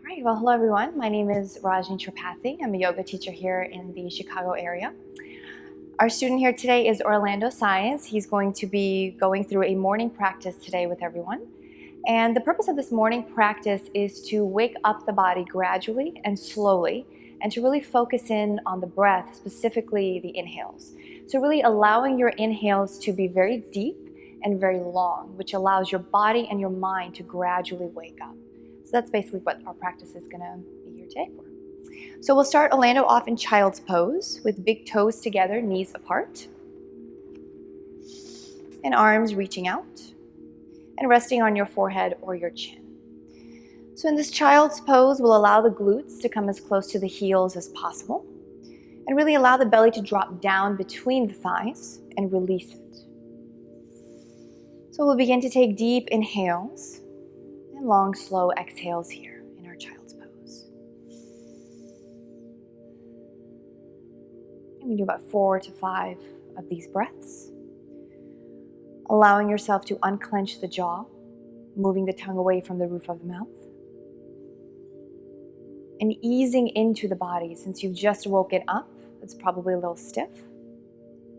Right, well, hello everyone. My name is Rajni Tripathi. I'm a yoga teacher here in the Chicago area. Our student here today is Orlando Science. He's going to be going through a morning practice today with everyone. And the purpose of this morning practice is to wake up the body gradually and slowly and to really focus in on the breath, specifically the inhales. So really allowing your inhales to be very deep and very long, which allows your body and your mind to gradually wake up. So that's basically what our practice is going to be here today for. So we'll start Orlando off in child's pose with big toes together, knees apart, and arms reaching out and resting on your forehead or your chin. So in this child's pose, we'll allow the glutes to come as close to the heels as possible and really allow the belly to drop down between the thighs and release it. So we'll begin to take deep inhales and long, slow exhales here in our child's pose. And we do about 4 to 5 of these breaths, allowing yourself to unclench the jaw, moving the tongue away from the roof of the mouth, and easing into the body. Since you've just woken up, it's probably a little stiff.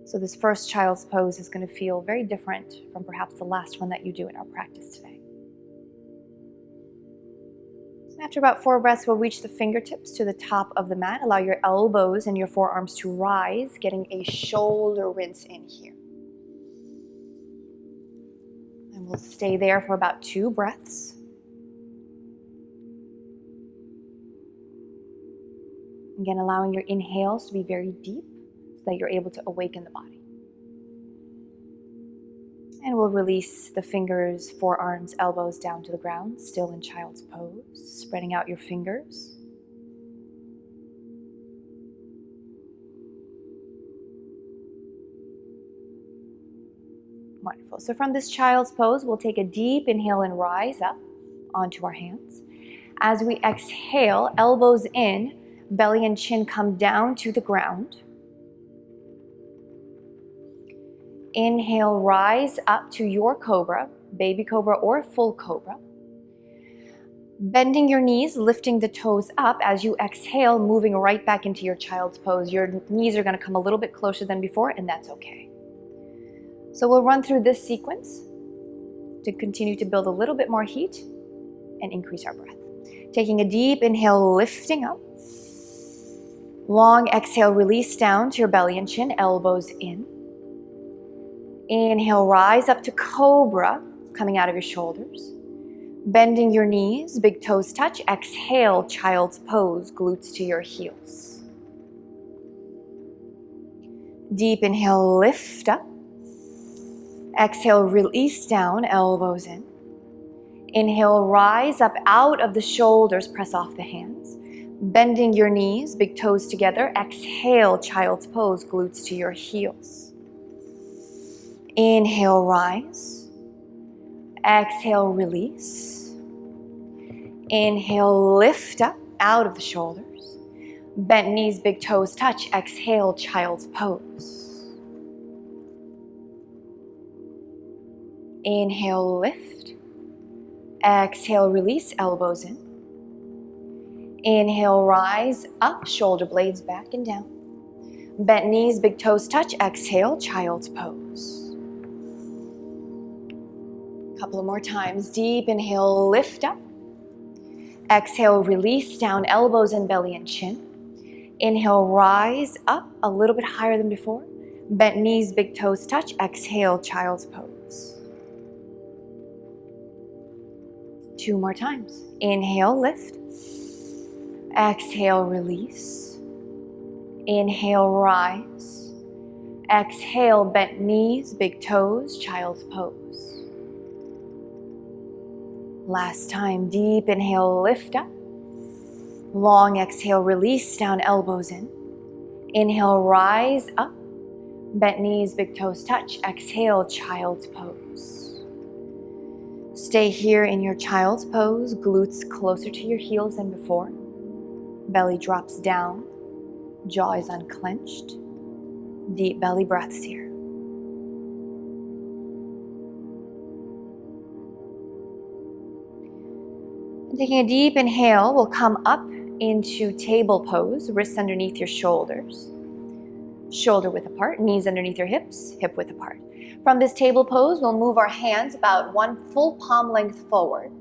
So this first child's pose is going to feel very different from perhaps the last one that you do in our practice today. After about 4 breaths, we'll reach the fingertips to the top of the mat. Allow your elbows and your forearms to rise, getting a shoulder rinse in here. And we'll stay there for about 2 breaths. Again, allowing your inhales to be very deep so that you're able to awaken the body. And we'll release the fingers, forearms, elbows down to the ground, still in child's pose, spreading out your fingers. Wonderful. So from this child's pose, we'll take a deep inhale and rise up onto our hands. As we exhale, elbows in, belly and chin come down to the ground. Inhale, rise up to your cobra, baby cobra or full cobra. Bending your knees, lifting the toes up as you exhale, moving right back into your child's pose. Your knees are going to come a little bit closer than before, and that's okay. So we'll run through this sequence to continue to build a little bit more heat and increase our breath. Taking a deep inhale, lifting up. Long exhale, release down to your belly and chin, elbows in. Inhale, rise up to cobra, coming out of your shoulders. Bending your knees, big toes touch. Exhale, child's pose, glutes to your heels. Deep inhale, lift up. Exhale, release down, elbows in. Inhale, rise up out of the shoulders, press off the hands. Bending your knees, big toes together. Exhale, child's pose, glutes to your heels. Inhale, rise. Exhale, release. Inhale, lift up out of the shoulders. Bent knees, big toes touch. Exhale, child's pose. Inhale, lift. Exhale, release, elbows in. Inhale, rise up, shoulder blades back and down. Bent knees, big toes touch. Exhale, child's pose. Couple of more times. Deep inhale, lift up. Exhale, release down, elbows and belly and chin. Inhale, rise up a little bit higher than before. Bent knees, big toes touch. Exhale, child's pose. 2 more times. Inhale, lift. Exhale, release. Inhale, rise. Exhale, bent knees, big toes, child's pose. Last time, deep inhale, lift up. Long exhale, release down, elbows in. Inhale, rise up. Bent knees, big toes touch. Exhale, child's pose. Stay here in your child's pose, glutes closer to your heels than before. Belly drops down, jaw is unclenched. Deep belly breaths here. And taking a deep inhale, we'll come up into table pose, wrists underneath your shoulders, shoulder width apart, knees underneath your hips, hip width apart. From this table pose, we'll move our hands about 1 full palm length forward.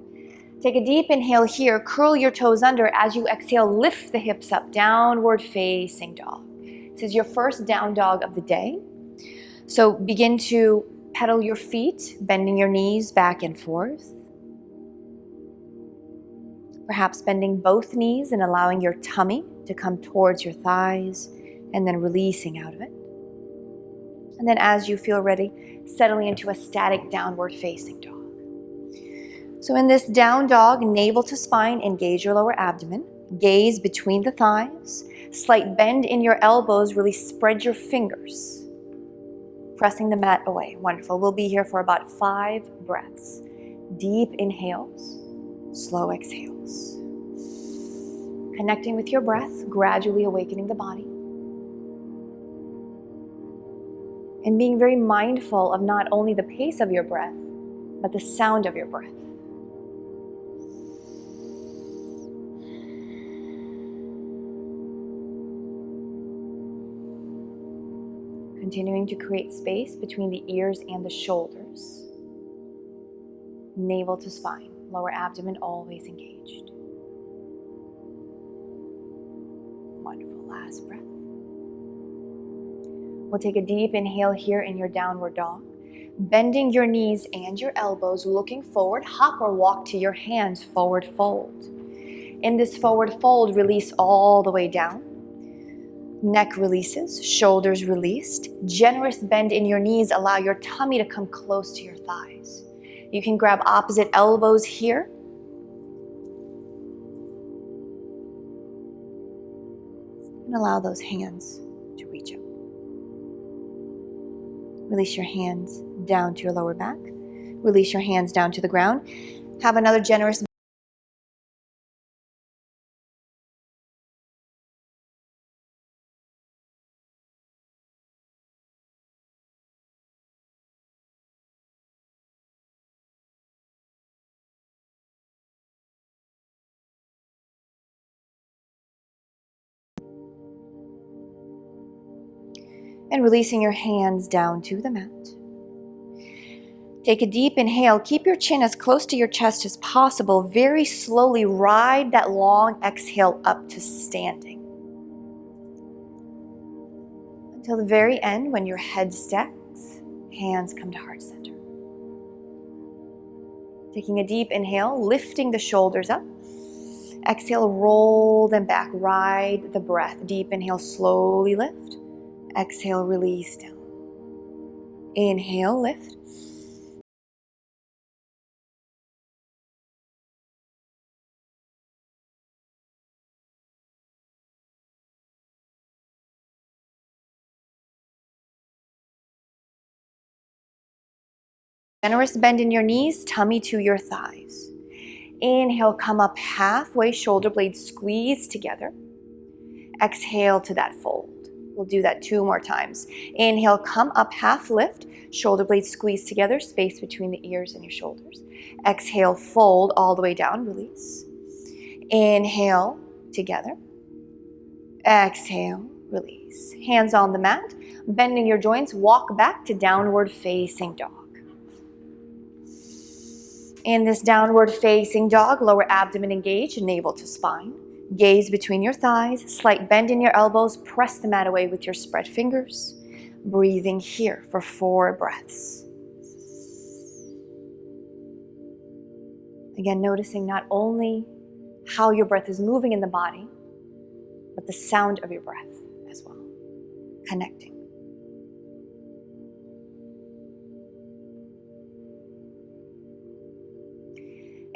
Take a deep inhale here, curl your toes under. As you exhale, lift the hips up, downward facing dog. This is your first down dog of the day. So begin to pedal your feet, bending your knees back and forth. Perhaps bending both knees and allowing your tummy to come towards your thighs and then releasing out of it. And then as you feel ready, settling into a static downward facing dog. So in this down dog, navel to spine, engage your lower abdomen, gaze between the thighs, slight bend in your elbows, really spread your fingers, pressing the mat away. Wonderful. We'll be here for about 5 breaths. Deep inhales, slow exhales. Connecting with your breath, gradually awakening the body. And being very mindful of not only the pace of your breath, but the sound of your breath. Continuing to create space between the ears and the shoulders. Navel to spine, lower abdomen always engaged. Wonderful, last breath. We'll take a deep inhale here in your downward dog. Bending your knees and your elbows, looking forward, hop or walk to your hands, forward fold. In this forward fold, release all the way down. Neck releases, shoulders released. Generous bend in your knees, allow your tummy to come close to your thighs. You can grab opposite elbows here. And allow those hands to reach up. Release your hands down to your lower back. Release your hands down to the ground. Have another generous and releasing your hands down to the mat. Take a deep inhale. Keep your chin as close to your chest as possible. Very slowly ride that long exhale up to standing. Until the very end, when your head stacks, hands come to heart center. Taking a deep inhale, lifting the shoulders up. Exhale, roll them back. Ride the breath. Deep inhale, slowly lift. Exhale, release down. Inhale, lift. Generous bend in your knees, tummy to your thighs. Inhale, come up halfway, shoulder blades squeeze together. Exhale to that fold. We'll do that 2 more times. Inhale, come up half lift, shoulder blades squeeze together, space between the ears and your shoulders. Exhale, fold all the way down, release. Inhale, together. Exhale, release. Hands on the mat, bending your joints, walk back to downward facing dog. In this downward facing dog, lower abdomen engaged, navel to spine. Gaze between your thighs, slight bend in your elbows, press the mat away with your spread fingers. Breathing here for 4 breaths. Again, noticing not only how your breath is moving in the body, but the sound of your breath as well. Connecting.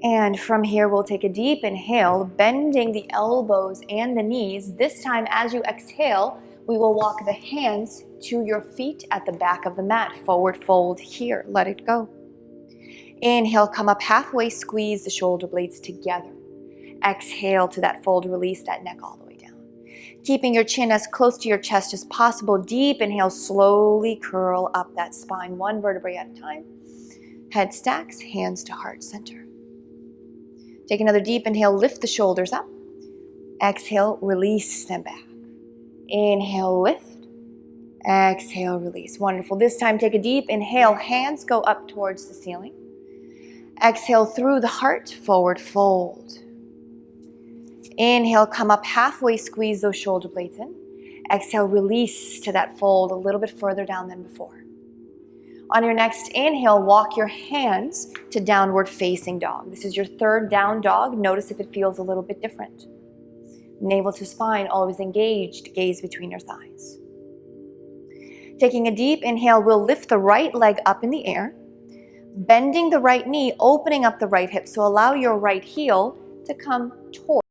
And from here, we'll take a deep inhale, bending the elbows and the knees. This time, as you exhale, we will walk the hands to your feet at the back of the mat. Forward fold here. Let it go. Inhale, come up halfway, squeeze the shoulder blades together. Exhale to that fold, release that neck all the way down. Keeping your chin as close to your chest as possible. Deep inhale, slowly curl up that spine, 1 vertebrae at a time. Head stacks, hands to heart center. Take another deep inhale, lift the shoulders up. Exhale, release them back. Inhale, lift. Exhale, release. Wonderful. This time, take a deep inhale. Hands go up towards the ceiling. Exhale through the heart, forward fold. Inhale, come up halfway, squeeze those shoulder blades in. Exhale, release to that fold a little bit further down than before. On your next inhale, walk your hands to downward facing dog. This is your third down dog. Notice if it feels a little bit different. Navel to spine, always engaged, gaze between your thighs. Taking a deep inhale, we'll lift the right leg up in the air, bending the right knee, opening up the right hip. So allow your right heel to come toward.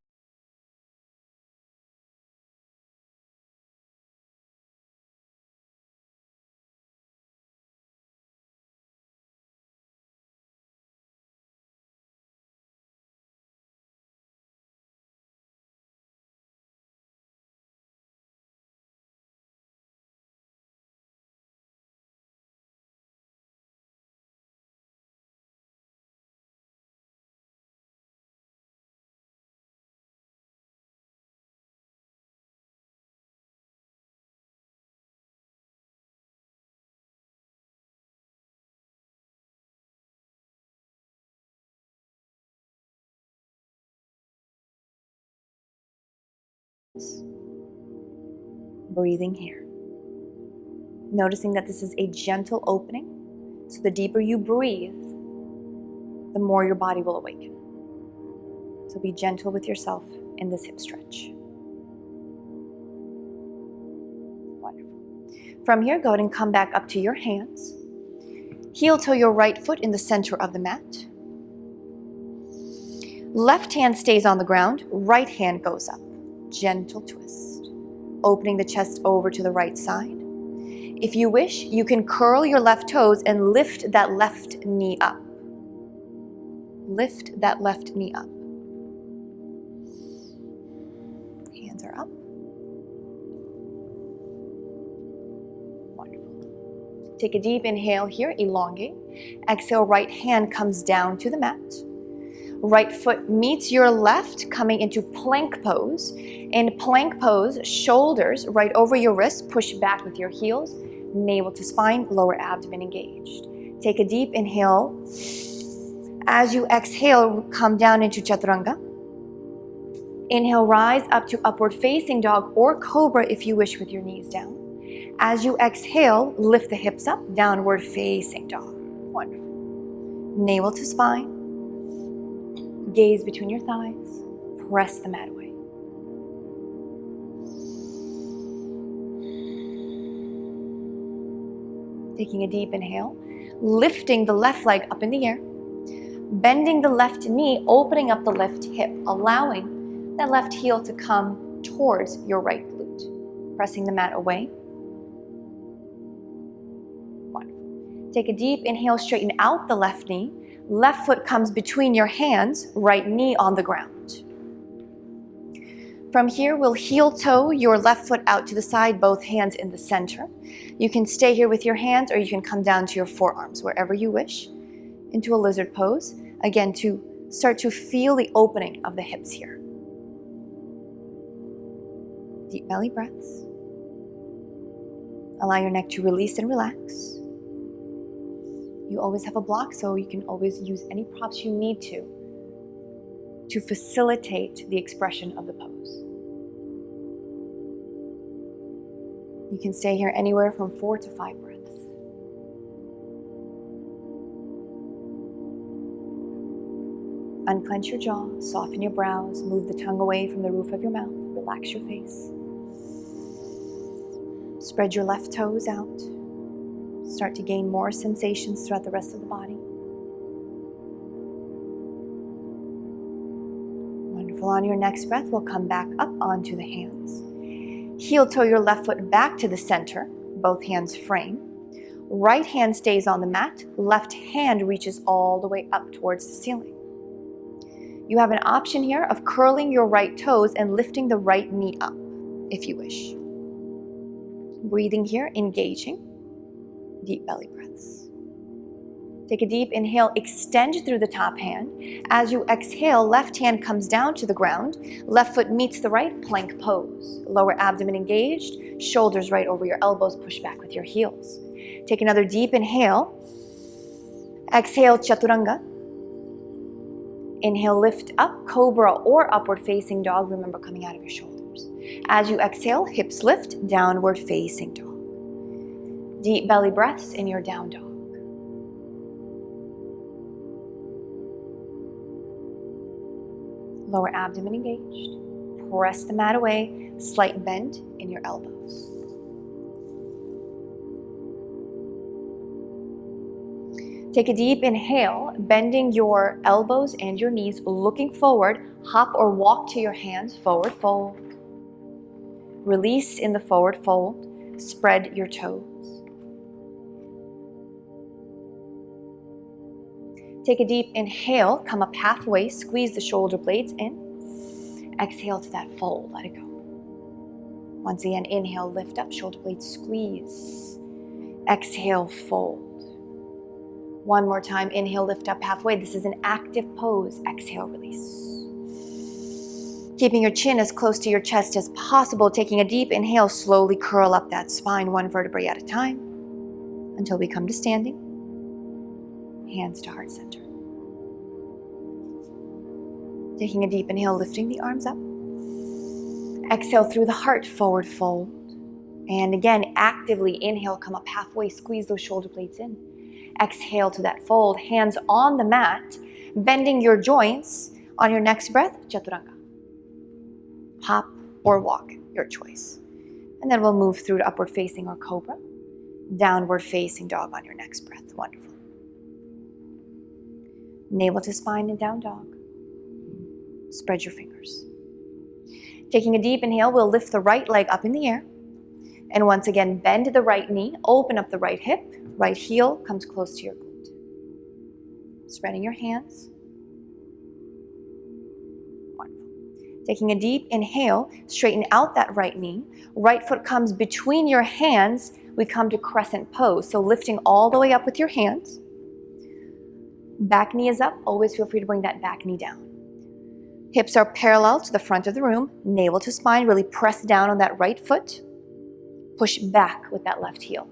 Breathing here. Noticing that this is a gentle opening. So the deeper you breathe, the more your body will awaken. So be gentle with yourself in this hip stretch. Wonderful. From here, go ahead and come back up to your hands. Heel toe your right foot in the center of the mat. Left hand stays on the ground, right hand goes up. Gentle twist. Opening the chest over to the right side. If you wish, you can curl your left toes and lift that left knee up. Lift that left knee up. Hands are up. Wonderful. Take a deep inhale here, elongate. Exhale, right hand comes down to the mat. Right foot meets your left, coming into plank pose. In plank pose, shoulders right over your wrists, push back with your heels, navel to spine, lower abdomen engaged. Take a deep inhale. As you exhale, come down into chaturanga. Inhale, rise up to upward facing dog or cobra if you wish, with your knees down. As you exhale, lift the hips up, downward facing dog. Wonderful. Navel to spine. Gaze between your thighs. Press the mat away. Taking a deep inhale, lifting the left leg up in the air, bending the left knee, opening up the left hip, allowing that left heel to come towards your right glute. Pressing the mat away. Wonderful. Take a deep inhale, straighten out the left knee. Left foot comes between your hands, right knee on the ground. From here, we'll heel toe your left foot out to the side, both hands in the center. You can stay here with your hands, or you can come down to your forearms, wherever you wish, into a lizard pose. Again, to start to feel the opening of the hips here. Deep belly breaths. Allow your neck to release and relax. You always have a block, so you can always use any props you need to facilitate the expression of the pose. You can stay here anywhere from 4 to 5 breaths. Unclench your jaw, soften your brows, move the tongue away from the roof of your mouth, relax your face. Spread your left toes out. Start to gain more sensations throughout the rest of the body. Wonderful. On your next breath, we'll come back up onto the hands. Heel toe your left foot back to the center, both hands frame. Right hand stays on the mat, left hand reaches all the way up towards the ceiling. You have an option here of curling your right toes and lifting the right knee up, if you wish. Breathing here, engaging. Deep belly breaths. Take a deep inhale, extend through the top hand. As you exhale, left hand comes down to the ground, left foot meets the right, plank pose. Lower abdomen engaged, shoulders right over your elbows, push back with your heels. Take another deep inhale. Exhale, chaturanga. Inhale, lift up, cobra or upward facing dog. Remember, coming out of your shoulders. As you exhale, hips lift, downward facing dog. Deep belly breaths in your down dog. Lower abdomen engaged. Press the mat away. Slight bend in your elbows. Take a deep inhale, bending your elbows and your knees, looking forward. Hop or walk to your hands, forward fold. Release in the forward fold. Spread your toes. Take a deep inhale, come up halfway, squeeze the shoulder blades in. Exhale to that fold, let it go. Once again, inhale, lift up, shoulder blades squeeze. Exhale, fold. One more time, inhale, lift up halfway. This is an active pose. Exhale, release. Keeping your chin as close to your chest as possible, taking a deep inhale, slowly curl up that spine, one vertebrae at a time, until we come to standing. Hands to heart center. Taking a deep inhale, lifting the arms up. Exhale through the heart, forward fold. And again, actively inhale, come up halfway, squeeze those shoulder blades in. Exhale to that fold, hands on the mat, bending your joints. On your next breath, chaturanga. Hop or walk, your choice. And then we'll move through to upward facing or cobra. Downward facing dog on your next breath. Wonderful. Navel to spine and down dog. Spread your fingers. Taking a deep inhale, we'll lift the right leg up in the air. And once again, bend the right knee, open up the right hip, right heel comes close to your glute. Spreading your hands. Wonderful. Taking a deep inhale, straighten out that right knee. Right foot comes between your hands. We come to crescent pose. So lifting all the way up with your hands. Back knee is up. Always feel free to bring that back knee down. Hips are parallel to the front of the room. Navel to spine. Really press down on that right foot. Push back with that left heel.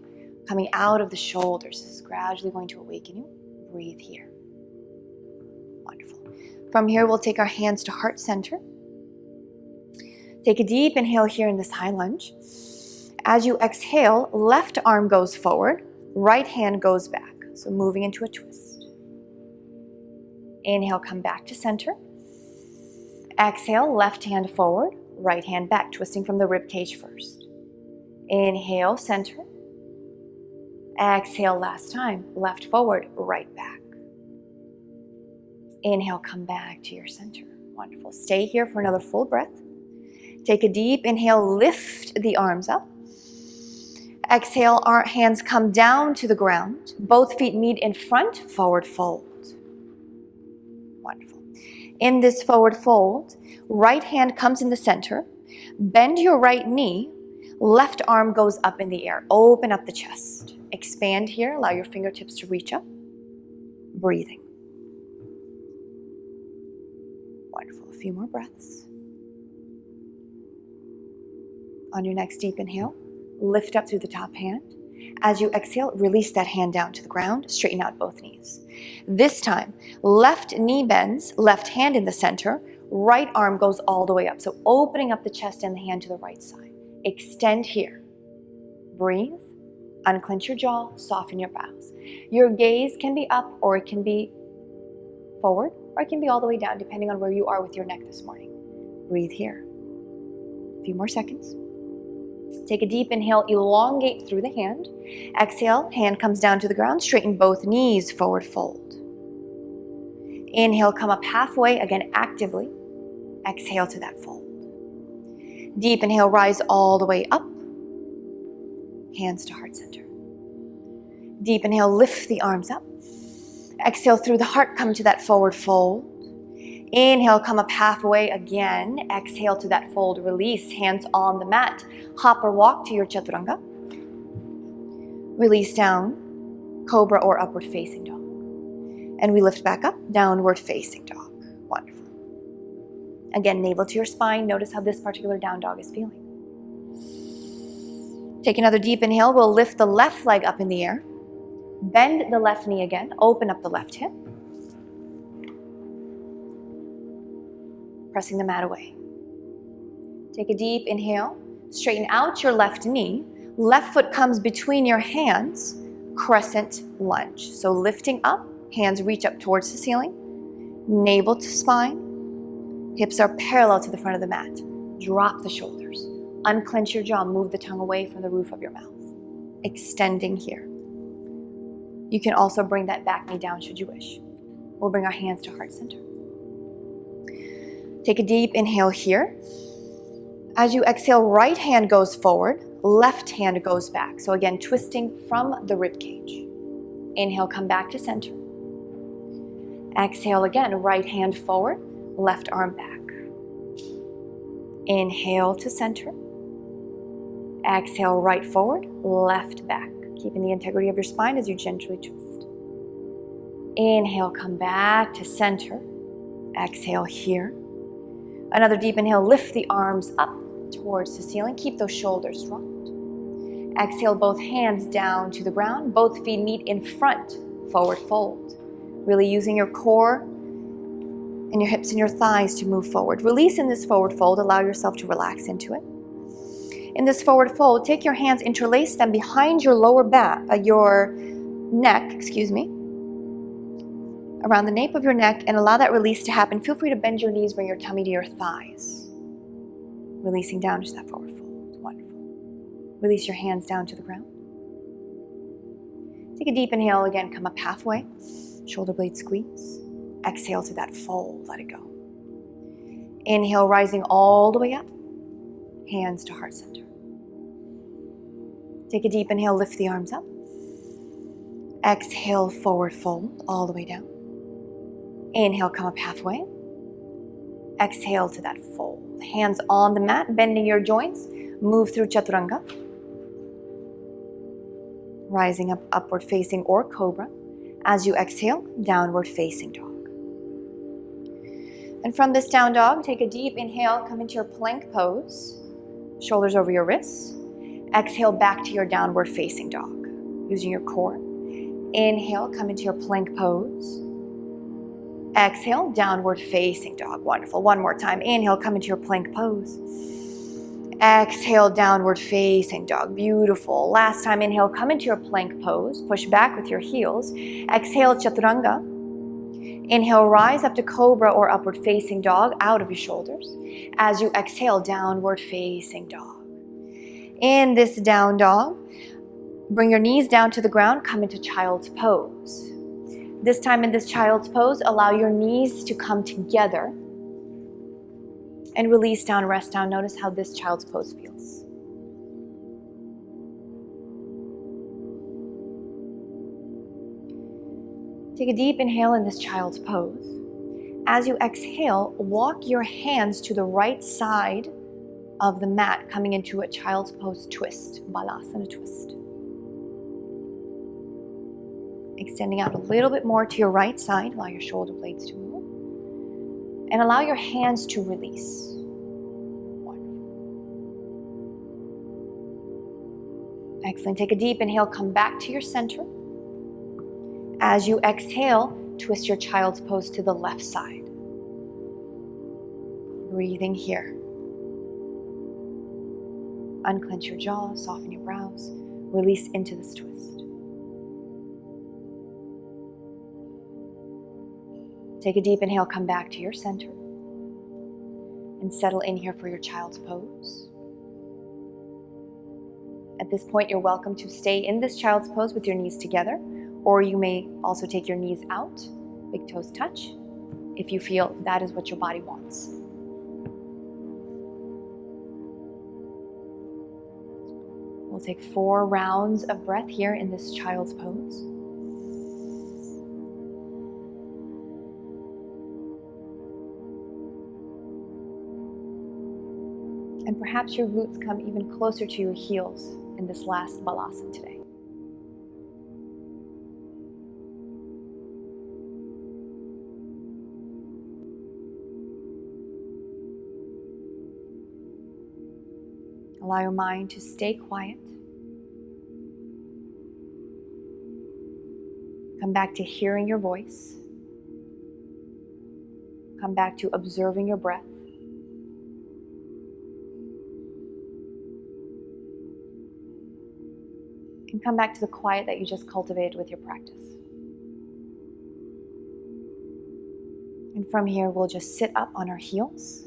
Coming out of the shoulders. This is gradually going to awaken you. Breathe here. Wonderful. From here, we'll take our hands to heart center. Take a deep inhale here in this high lunge. As you exhale, left arm goes forward. Right hand goes back. So moving into a twist. Inhale, come back to center. Exhale, left hand forward, right hand back, twisting from the rib cage first. Inhale, center. Exhale, last time, left forward, right back. Inhale, come back to your center. Wonderful. Stay here for another full breath. Take a deep inhale, lift the arms up. Exhale, our hands come down to the ground. Both feet meet in front, forward fold. Wonderful. In this forward fold, right hand comes in the center. Bend your right knee. Left arm goes up in the air. Open up the chest. Expand here. Allow your fingertips to reach up. Breathing. Wonderful. A few more breaths. On your next deep inhale, lift up through the top hand. As you exhale, release that hand down to the ground. Straighten out both knees. This time, left knee bends, left hand in the center, right arm goes all the way up. So opening up the chest and the hand to the right side. Extend here. Breathe. Unclench your jaw. Soften your brows. Your gaze can be up or it can be forward or it can be all the way down depending on where you are with your neck this morning. Breathe here. A few more seconds. Take a deep inhale, elongate through the hand. Exhale, hand comes down to the ground. Straighten both knees, forward fold. Inhale, come up halfway, again actively. Exhale to that fold. Deep inhale, rise all the way up. Hands to heart center. Deep inhale, lift the arms up. Exhale through the heart, come to that forward fold. Inhale, come up halfway again. Exhale to that fold, release, hands on the mat. Hop or walk to your chaturanga. Release down, cobra or upward facing dog. And we lift back up, downward facing dog. Wonderful. Again, navel to your spine. Notice how this particular down dog is feeling. Take another deep inhale. We'll lift the left leg up in the air. Bend the left knee again. Open up the left hip. Pressing the mat away. Take a deep inhale. Straighten out your left knee. Left foot comes between your hands. Crescent lunge. So lifting up, hands reach up towards the ceiling. Navel to spine. Hips are parallel to the front of the mat. Drop the shoulders. Unclench your jaw. Move the tongue away from the roof of your mouth. Extending here. You can also bring that back knee down should you wish. We'll bring our hands to heart center. Take a deep inhale here. As you exhale, right hand goes forward, left hand goes back. So again, twisting from the rib cage. Inhale, come back to center. Exhale again, right hand forward, left arm back. Inhale to center. Exhale, right forward, left back. Keeping the integrity of your spine as you gently twist. Inhale, come back to center. Exhale here. Another deep inhale, lift the arms up towards the ceiling. Keep those shoulders dropped. Exhale, both hands down to the ground. Both feet meet in front, forward fold. Really using your core and your hips and your thighs to move forward. Release in this forward fold. Allow yourself to relax into it. In this forward fold, take your hands, interlace them behind your lower back, your neck, around the nape of your neck, and allow that release to happen. Feel free to bend your knees, bring your tummy to your thighs. Releasing down to that forward fold. Wonderful. Release your hands down to the ground. Take a deep inhale again, come up halfway. Shoulder blade squeeze. Exhale to that fold, let it go. Inhale, rising all the way up. Hands to heart center. Take a deep inhale, lift the arms up. Exhale, forward fold, all the way down. Inhale, come up halfway. Exhale to that fold. Hands on the mat, bending your joints. Move through chaturanga. Rising up, upward facing or cobra. As you exhale, downward facing dog. And from this down dog, take a deep inhale, come into your plank pose. Shoulders over your wrists. Exhale back to your downward facing dog. Using your core. Inhale, come into your plank pose. Exhale, downward facing dog. Wonderful. One more time. Inhale, come into your plank pose. Exhale, downward facing dog. Beautiful. Last time, inhale, come into your plank pose. Push back with your heels. Exhale, chaturanga. Inhale, rise up to cobra or upward facing dog out of your shoulders. As you exhale, downward facing dog. In this down dog, bring your knees down to the ground, come into child's pose. This time in this child's pose, allow your knees to come together and release down, rest down. Notice how this child's pose feels. Take a deep inhale in this child's pose. As you exhale, walk your hands to the right side of the mat, coming into a child's pose twist, balasana twist. Extending out a little bit more to your right side, allow your shoulder blades to move. And allow your hands to release. Wonderful. Excellent. Take a deep inhale, come back to your center. As you exhale, twist your child's pose to the left side. Breathing here. Unclench your jaw, soften your brows, release into this twist. Take a deep inhale, come back to your center, and settle in here for your child's pose. At this point, you're welcome to stay in this child's pose with your knees together, or you may also take your knees out, big toes touch, if you feel that is what your body wants. We'll take 4 rounds of breath here in this child's pose. And perhaps your glutes come even closer to your heels in this last balasana today. Allow your mind to stay quiet. Come back to hearing your voice. Come back to observing your breath. And come back to the quiet that you just cultivated with your practice. And from here, we'll just sit up on our heels.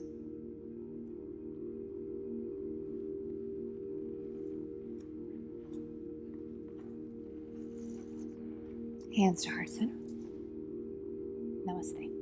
Hands to heart center. Namaste.